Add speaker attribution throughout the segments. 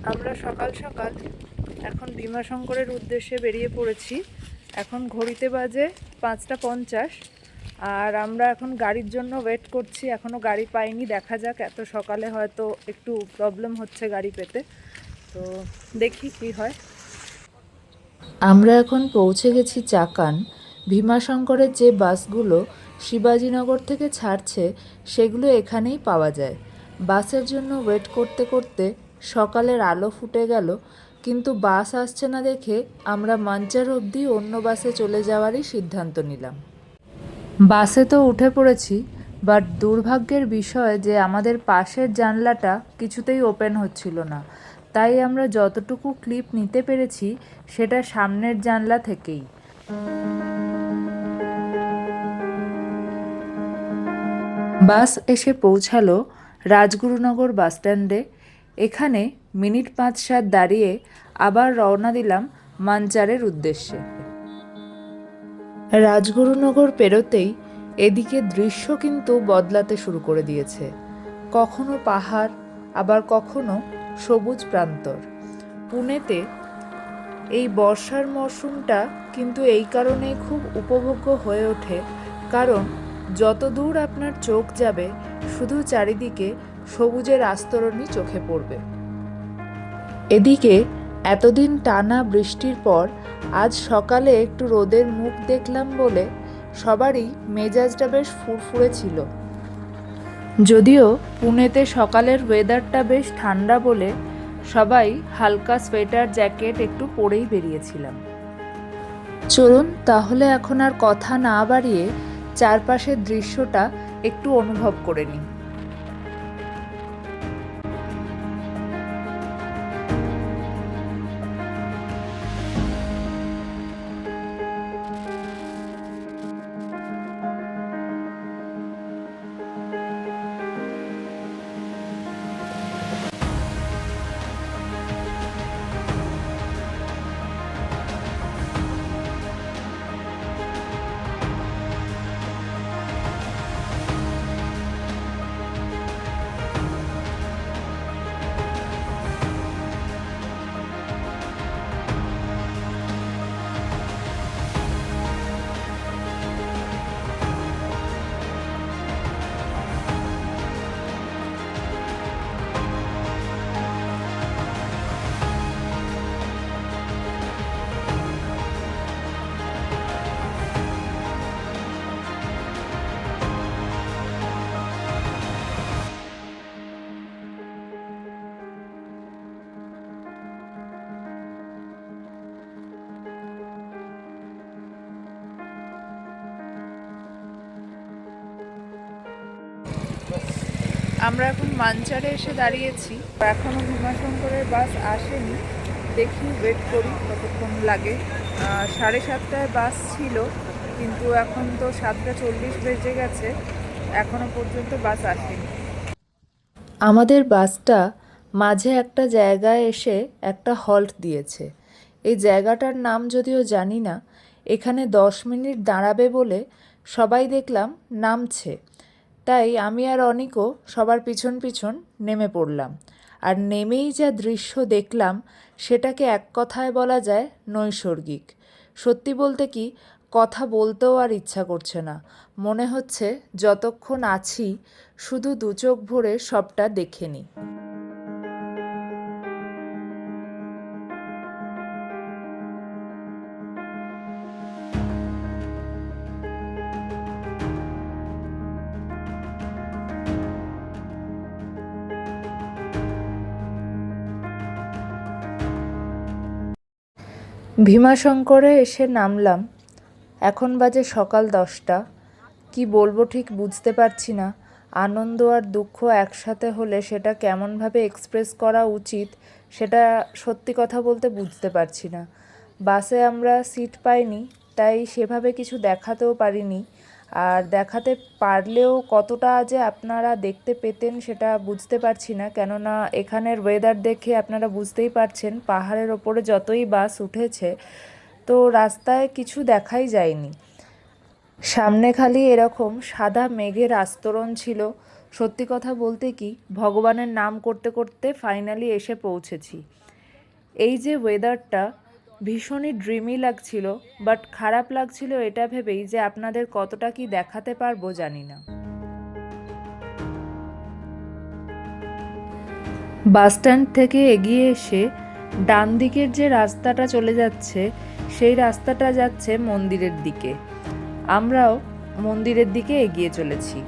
Speaker 1: আমরা সকাল সকাল এখন ভীমাশঙ্করের উদ্দেশ্যে বেরিয়ে পড়েছি। এখন ঘড়িতে বাজে 5:50 আর আমরা এখন গাড়ির জন্য ওয়েট করছি। এখনও গাড়ি পাইনি, দেখা যাক, এত সকালে হয়তো একটু প্রবলেম হচ্ছে গাড়ি পেতে, তো দেখি কি হয়।
Speaker 2: আমরা এখন পৌঁছে গেছি চাকান। ভীমাশঙ্করের যে বাসগুলো শিবাজীনগর থেকে ছাড়ছে সেগুলো এখানেই পাওয়া যায়। বাসের জন্য ওয়েট করতে করতে সকালের আলো ফুটে গেল, কিন্তু বাস আসছে না দেখে আমরা মাঞ্চার অবধি অন্য বাসে চলে যাওয়ারই সিদ্ধান্ত নিলাম। বাসে তো উঠে পড়েছি, বাট দুর্ভাগ্যের বিষয় যে আমাদের পাশের জানলাটা কিছুতেই ওপেন হচ্ছিল না। তাই আমরা যতটুকু ক্লিপ নিতে পেরেছি সেটা সামনের জানলা থেকেই। বাস এসে পৌঁছালো রাজগুরুনগর বাসস্ট্যান্ডে। এখানে মিনিট 5-7 দাঁড়িয়ে আবার রওনা দিলাম মানচারের উদ্দেশ্যে। রাজগুরুনগর পেরোতেই এদিকে দৃশ্য কিন্তু বদলাতে শুরু করে দিয়েছে। কখনো পাহাড়, আবার কখনো সবুজ প্রান্তর। পুনেতে এই বর্ষার মরশুমটা কিন্তু এই কারণেই খুব উপভোগ্য হয়ে ওঠে, কারণ যত দূর আপনার চোখ যাবে শুধু চারিদিকে সবুজের আস্তরণই চোখে পড়বে। এদিকে এতদিন টানা বৃষ্টির পর আজ সকালে একটু রোদের মুখ দেখলাম বলে সবারই মেজাজটা বেশ ফুরফুরে ছিল। যদিও পুনেতে সকালের ওয়েদারটা বেশ ঠান্ডা বলে সবাই হালকা সোয়েটার জ্যাকেট একটু পরেই বেরিয়েছিলাম। চলুন তাহলে এখন আর কথা না বাড়িয়ে চারপাশের দৃশ্যটা একটু অনুভব করে নিই।
Speaker 1: আমরা এখন মানচারে এসে দাঁড়িয়েছি, এখনও ভীমাশঙ্করের বাস আসেনি। দেখি, ওয়েট করি কতক্ষণ লাগে। 7:30টায় বাস ছিল, কিন্তু এখন তো 7:40 বেজে গেছে, এখনও পর্যন্ত বাস আসেনি।
Speaker 2: আমাদের বাসটা মাঝে একটা জায়গায় এসে একটা হল্ট দিয়েছে। এই জায়গাটার নাম যদিও জানি না। এখানে 10 মিনিট দাঁড়াবে বলে সবাই দেখলাম নামছে, তাই আমি আর অনিকও সবার পিছন পিছন নেমে পড়লাম। আর নেমেই যা দৃশ্য দেখলাম সেটাকে এক কথায় বলা যায় নৈসর্গিক। সত্যি বলতে কি, কথা বলতেও আর ইচ্ছা করছে না। মনে হচ্ছে যতক্ষণ আছি শুধু দু চোখ ভরে সবটা দেখে নিই। ভীমাশঙ্করে এসে নামলাম। এখন বাজে সকাল 10টা। কি বলবো ঠিক বুঝতে পারছি না। আনন্দ আর দুঃখ একসাথে হলে সেটা কেমনভাবে এক্সপ্রেস করা উচিত সেটা সত্যি কথা বলতে বুঝতে পারছি না। বাসে আমরা সিট পাইনি, তাই সেভাবে কিছু দেখাতেও পারিনি। আর দেখাতে পারলেও কতটা যে আপনারা দেখতে পেতেন সেটা বুঝতে পারছি না, কেননা এখানের ওয়েদার দেখে আপনারা বুঝতেই পারছেন পাহাড়ের ওপরে যতই বাস উঠেছে তো রাস্তায় কিছু দেখাই যায়নি। সামনে খালি এরকম সাদা মেঘের আস্তরণ ছিল, সত্যি কথা বলতে কি, ভগবানের নাম করতে করতে ফাইনালি এসে পৌঁছেছি। এই যে ওয়েদারটা ভীষণই ড্রিমি লাগছিল, বাট খারাপ লাগছিল এটা ভেবেই যে আপনাদের কতটা কি দেখাতে পারবো জানি না। বাস স্ট্যান্ড থেকে এগিয়ে এসে ডান দিকের যে রাস্তাটা চলে যাচ্ছে, সেই রাস্তাটা যাচ্ছে মন্দিরের দিকে। আমরাও মন্দিরের দিকে এগিয়ে চলেছি।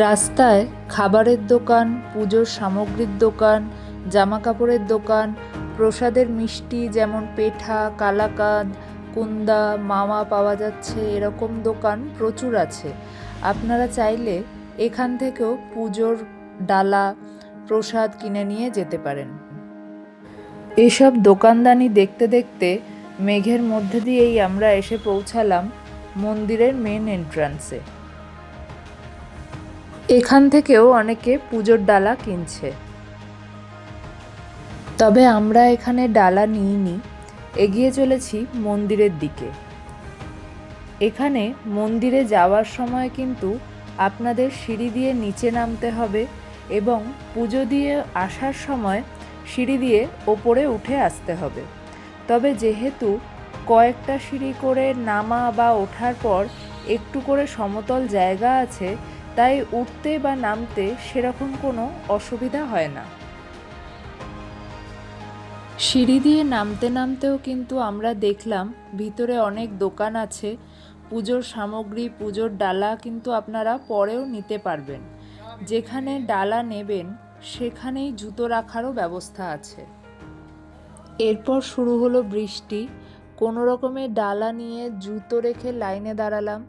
Speaker 2: রাস্তায় খাবারের দোকান, পুজোর সামগ্রীর দোকান, জামা কাপড়ের দোকান, প্রসাদের মিষ্টি যেমন পেঠা, কালাকাঁদ, কুন্দা, মাওয়া পাওয়া যাচ্ছে, এরকম দোকান প্রচুর আছে। আপনারা চাইলে এখান থেকেও পুজোর ডালা, প্রসাদ কিনে নিয়ে যেতে পারেন। এসব দোকানদানি দেখতে দেখতে মেঘের মধ্যে দিয়েই আমরা এসে পৌঁছালাম মন্দিরের মেন এন্ট্রান্সে। এখান থেকেও অনেকে পুজোর ডালা কিনছে, তবে আমরা এখানে ডালা নিইনি, এগিয়ে চলেছি মন্দিরের দিকে। এখানে মন্দিরে যাওয়ার সময় কিন্তু আপনাদের সিঁড়ি দিয়ে নিচে নামতে হবে এবং পুজো দিয়ে আসার সময় সিঁড়ি দিয়ে ওপরে উঠে আসতে হবে। তবে যেহেতু কয়েকটা সিঁড়ি করে নামা বা ওঠার পর একটু করে সমতল জায়গা আছে, তাই উঠতে বা নামতে সেরকম কোনো অসুবিধা হয় না। সিঁড়ি দিয়ে নামতে নামতেও কিন্তু আমরা দেখলাম ভিতরে অনেক দোকান আছে। পুজোর সামগ্রী, পুজোর ডালা কিন্তু আপনারা পরেও নিতে পারবেন। যেখানে ডালা নেবেন সেখানেই জুতো রাখারও ব্যবস্থা আছে। এরপর শুরু হলো বৃষ্টি। কোনো রকমের ডালা নিয়ে জুতো রেখে লাইনে দাঁড়ালাম।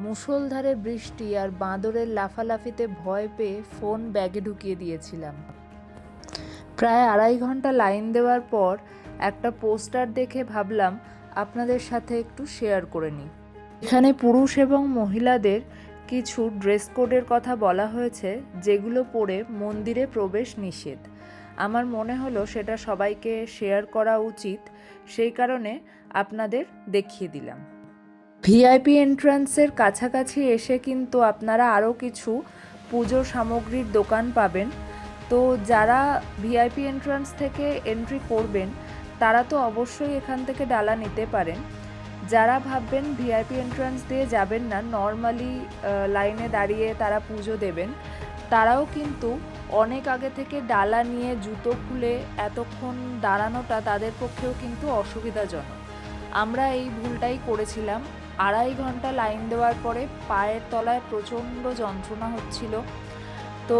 Speaker 2: মুষলধারে বৃষ্টি আর বাঁদরের লাফালাফিতে ভয় পেয়ে ফোন ব্যাগে ঢুকিয়ে দিয়েছিলাম। প্রায় 2.5 ঘন্টা লাইন দেওয়ার পর একটা পোস্টার দেখে ভাবলাম আপনাদের সাথে একটু শেয়ার করে নিই। এখানে পুরুষ এবং মহিলাদের কিছু ড্রেস কোডের কথা বলা হয়েছে, যেগুলো পরে মন্দিরে প্রবেশ নিষেধ। আমার মনে হলো সেটা সবাইকে শেয়ার করা উচিত, সেই কারণে আপনাদের দেখিয়ে দিলাম। ভিআইপি এন্ট্রান্সের কাছাকাছি এসে কিন্তু আপনারা আরও কিছু পুজোর সামগ্রীর দোকান পাবেন। তো যারা ভিআইপি এন্ট্রান্স থেকে এন্ট্রি করবেন তারা তো অবশ্যই এখান থেকে ডালা নিতে পারেন। যারা ভাববেন ভিআইপি এন্ট্রান্স দিয়ে যাবেন না, নর্মালি লাইনে দাঁড়িয়ে তারা পুজো দেবেন, তারাও কিন্তু অনেক আগে থেকে ডালা নিয়ে জুতো খুলে এতক্ষণ দাঁড়ানোটা তাদের পক্ষেও কিন্তু অসুবিধাজনক। আমরা এই ভুলটাই করেছিলাম। 2.5 ঘন্টা লাইন দেওয়ার পরে পায়ের তলায় প্রচণ্ড যন্ত্রণা হচ্ছিল। তো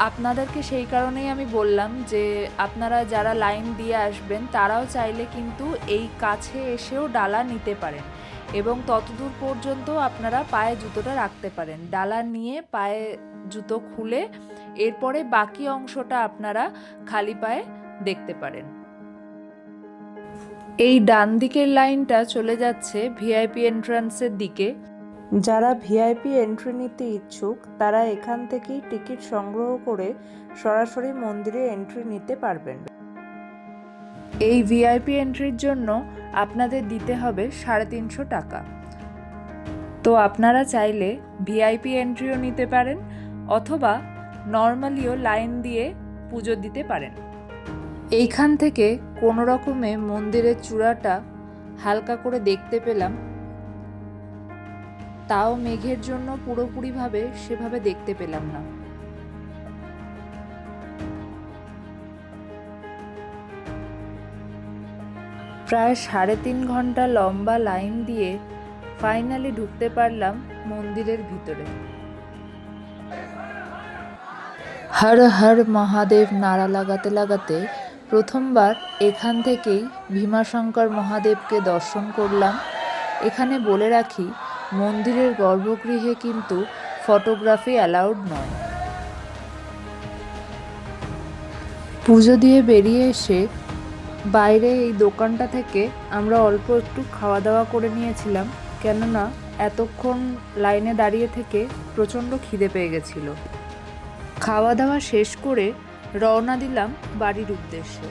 Speaker 2: আপনাদেরকে সেই কারণেই আমি বললাম যে আপনারা যারা লাইন দিয়ে আসবেন তারাও চাইলে কিন্তু এই কাছে এসেও ডালা নিতে পারেন এবং ততদূর পর্যন্ত আপনারা পায়ে জুতোটা রাখতে পারেন। ডালা নিয়ে পায়ে জুতো খুলে এরপরে বাকি অংশটা আপনারা খালি পায়ে দেখতে পারেন। এই ডান দিকের লাইনটা চলে যাচ্ছে ভিআইপি এন্ট্রান্সের দিকে। যারা ভিআইপি এন্ট্রি নিতে ইচ্ছুক তারা এখান থেকেই টিকিট সংগ্রহ করে সরাসরি মন্দিরে এন্ট্রি নিতে পারবেন। এই ভিআইপি এন্ট্রির জন্য আপনাদের দিতে হবে 350 টাকা। তো আপনারা চাইলে ভিআইপি এন্ট্রিও নিতে পারেন অথবা নর্মালিও লাইন দিয়ে পুজো দিতে পারেন। এইখান থেকে কোনো রকমে মন্দিরের চূড়াটা হালকা করে দেখতে পেলাম, তাও মেঘের জন্য পুরোপুরিভাবে সেভাবে দেখতে পেলাম না। প্রায় 3.5 ঘন্টা লম্বা লাইন দিয়ে ফাইনালি ঢুকতে পারলাম মন্দিরের ভিতরে। হর হর মহাদেব নারা লাগাতে লাগাতে প্রথমবার এখান থেকেই ভীমাশঙ্কর মহাদেবকে দর্শন করলাম। এখানে বলে রাখি, মন্দিরের গর্ভগৃহে কিন্তু ফটোগ্রাফি অ্যালাউড নয়। পুজো দিয়ে বেরিয়ে এসে বাইরে এই দোকানটা থেকে আমরা অল্প একটু খাওয়া দাওয়া করে নিয়েছিলাম, কেননা এতক্ষণ লাইনে দাঁড়িয়ে থেকে প্রচণ্ড খিদে পেয়ে গেছিল। খাওয়া দাওয়া শেষ করে রওনা দিলাম বাড়ির উদ্দেশ্যে।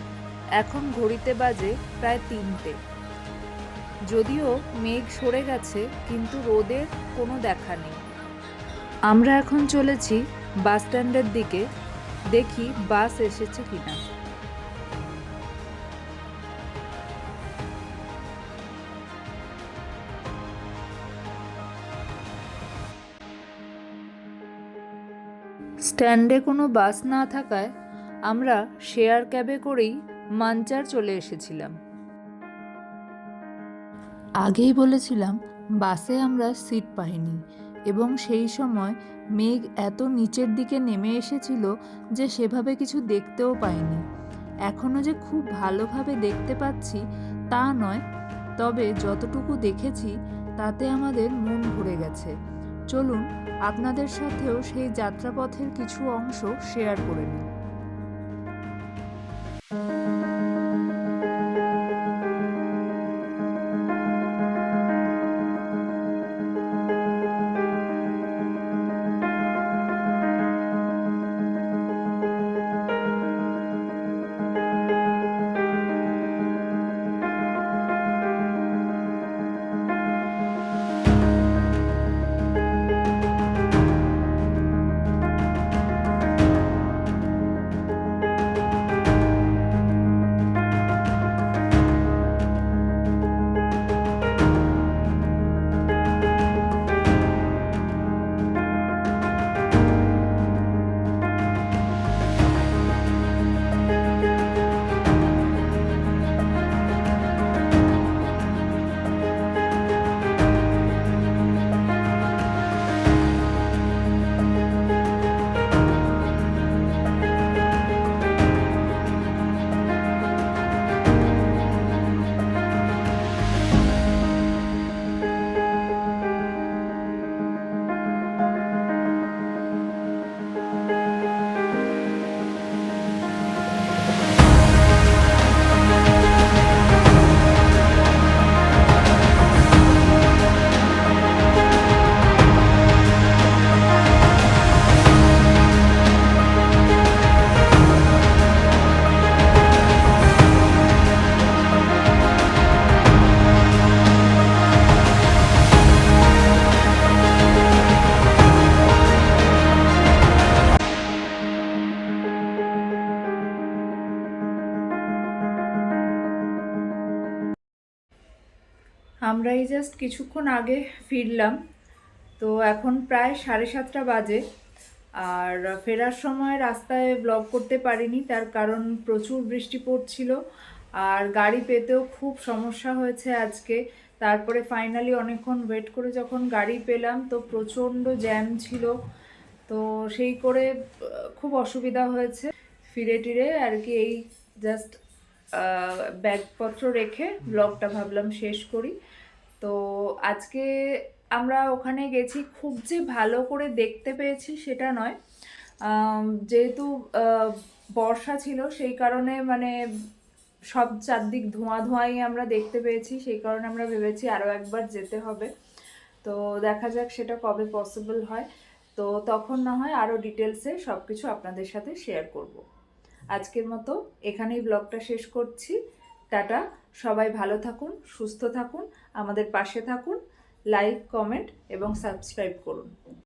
Speaker 2: এখন ঘড়িতে বাজে প্রায় 3টে। যদিও মেঘ সরে গেছে কিন্তু রোদের কোনো দেখা নেই।
Speaker 1: আমরা এখন চলেছি বাস স্ট্যান্ডের দিকে, দেখি বাস এসেছে কিনা। স্ট্যান্ডে কোনো বাস না থাকায় আমরা শেয়ার ক্যাবে করেই মাঞ্চার চলে এসেছিলাম।
Speaker 2: আগেই বলেছিলাম বাসে আমরা সিট পাইনি, এবং সেই সময় মেঘ এত নিচের দিকে নেমে এসেছিল যে সেভাবে কিছু দেখতেও পাইনি। এখনও যে খুব ভালোভাবে দেখতে পাচ্ছি তা নয়, তবে যতটুকু দেখেছি তাতে আমাদের মন ভরে গেছে। চলুন আপনাদের সাথেও সেই যাত্রাপথের কিছু অংশ শেয়ার করে নিই।
Speaker 1: আমরা এই জাস্ট কিছুক্ষণ আগে ফিরলাম, তো এখন প্রায় 7:30 বাজে। আর ফেরার সময় রাস্তায় ব্লগ করতে পারিনি, তার কারণ প্রচুর বৃষ্টি পড়ছিল আর গাড়ি পেতেও খুব সমস্যা হয়েছে আজকে। তারপরে ফাইনালি অনেকক্ষণ ওয়েট করে যখন গাড়ি পেলাম তো প্রচণ্ড জ্যাম ছিল, তো সেই করে খুব অসুবিধা হয়েছে। ফিরে টিরে আর কি এই জাস্ট ব্যাগপত্র রেখে ব্লগটা ভাবলাম শেষ করি। তো আজকে আমরা ওখানে গেছি, খুব যে ভালো করে দেখতে পেয়েছি সেটা নয়, যেহেতু বর্ষা ছিল সেই কারণে মানে সব চারদিক ধোঁয়া ধোঁয়াই আমরা দেখতে পেয়েছি, সেই কারণে আমরা ভেবেছি আরও একবার যেতে হবে। তো দেখা যাক সেটা কবে পসিবল হয়, তো তখন না হয় আরও ডিটেলসে সব কিছু আপনাদের সাথে শেয়ার করব। আজকের মতো এখানেই ব্লগটা শেষ করছি। টাটা, সবাই ভালো থাকুন, সুস্থ থাকুন, আমাদের পাশে থাকুন, লাইক, কমেন্ট এবং সাবস্ক্রাইব করুন।